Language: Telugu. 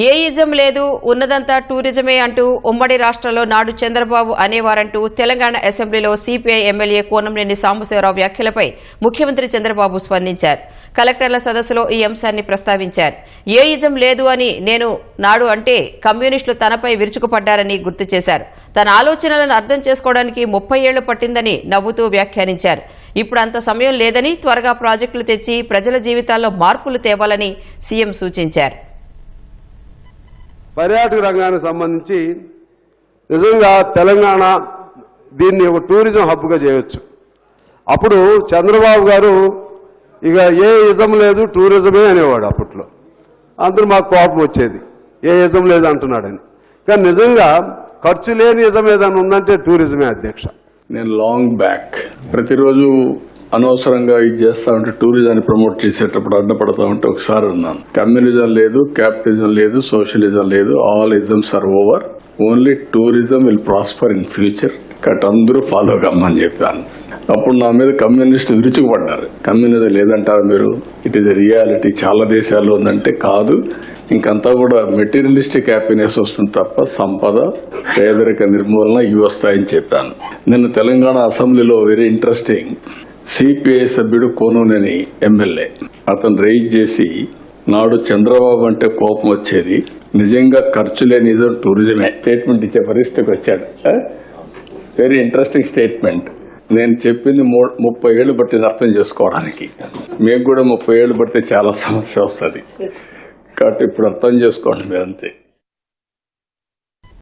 ఏ ఇజం లేదు, ఉన్నదంతా టూరిజమే అంటూ ఉమ్మడి రాష్ట్రంలో నాడు చంద్రబాబు అనేవారంటూ తెలంగాణ అసెంబ్లీలో సిపిఐ ఎమ్మెల్యే కోనంనేని సాంబశివరావు వ్యాఖ్యలపై ముఖ్యమంత్రి చంద్రబాబు స్పందించారు. కలెక్టర్ల సదస్సులో ఈ అంశాన్ని ప్రస్తావించారు. ఏ ఇజం లేదు అని నేను నాడు అంటే కమ్యూనిస్టులు తనపై విరుచుకుపడ్డారని గుర్తు చేశారు. తన ఆలోచనలను అర్థం చేసుకోవడానికి 30 ఏళ్లు పట్టిందని నవ్వుతూ వ్యాఖ్యానించారు. ఇప్పుడు అంత సమయం లేదని, త్వరగా ప్రాజెక్టులు తెచ్చి ప్రజల జీవితాల్లో మార్పులు తేవాలని సీఎం సూచించారు. పర్యాటక రంగానికి సంబంధించి నిజంగా తెలంగాణ దీన్ని ఒక టూరిజం హబ్గా చేయొచ్చు. అప్పుడు చంద్రబాబు గారు ఇక ఏ ఇజం లేదు టూరిజమే అనేవాడు. అప్పట్లో అందరూ మాకు కోపం వచ్చేది, ఏ ఇజం లేదు అంటున్నాడని. కానీ నిజంగా ఖర్చు లేని ఇజం ఏదైనా ఉందంటే టూరిజమే అధ్యక్ష. నేను లాంగ్ బ్యాక్ ప్రతిరోజు అనవసరంగా ఇది చేస్తా ఉంటే టూరిజాన్ని ప్రమోట్ చేసేటప్పుడు అడ్డపడతా ఉంటే ఒకసారి అన్నాను, కమ్యూనిజం లేదు, క్యాపిటలిజం లేదు, సోషలిజం లేదు, all isms are over, only tourism will prosper in future, cut అందరూ ఫాలో కమ్మని చెప్పాను. అప్పుడు నా మీద కమ్యూనిస్టులు విరుచుకుపడ్డారు. కమ్యూనిజం లేదంటారు మీరు, ఇట్ ఈస్ ఎ రియాలిటీ, చాలా దేశాల్లో ఉందంటే కాదు, ఇంకంతా కూడా మెటీరియలిస్టిక్ హ్యాపీనెస్ వస్తుంది తప్ప సంపద, పేదరిక నిర్మూలన ఇవి వస్తాయని చెప్పాను. నిన్న తెలంగాణ అసెంబ్లీలో వెరీ ఇంట్రెస్టింగ్, సిపిఐ సభ్యుడు కోనంనేని ఎమ్మెల్యే అతను రైజ్ చేసి నాడు చంద్రబాబు అంటే కోపం వచ్చేది, నిజంగా ఖర్చు లేని టూరిజమే స్టేట్మెంట్ ఇచ్చే పరిస్థితికి వచ్చాడు. Very interesting statement. నేను చెప్పింది 30 ఏళ్లు పట్టింది అర్థం చేసుకోవడానికి. మీకు కూడా 30 ఏళ్లు పడితే చాలా సమస్య వస్తుంది కాబట్టి ఇప్పుడు అర్థం చేసుకోండి మీరంతే.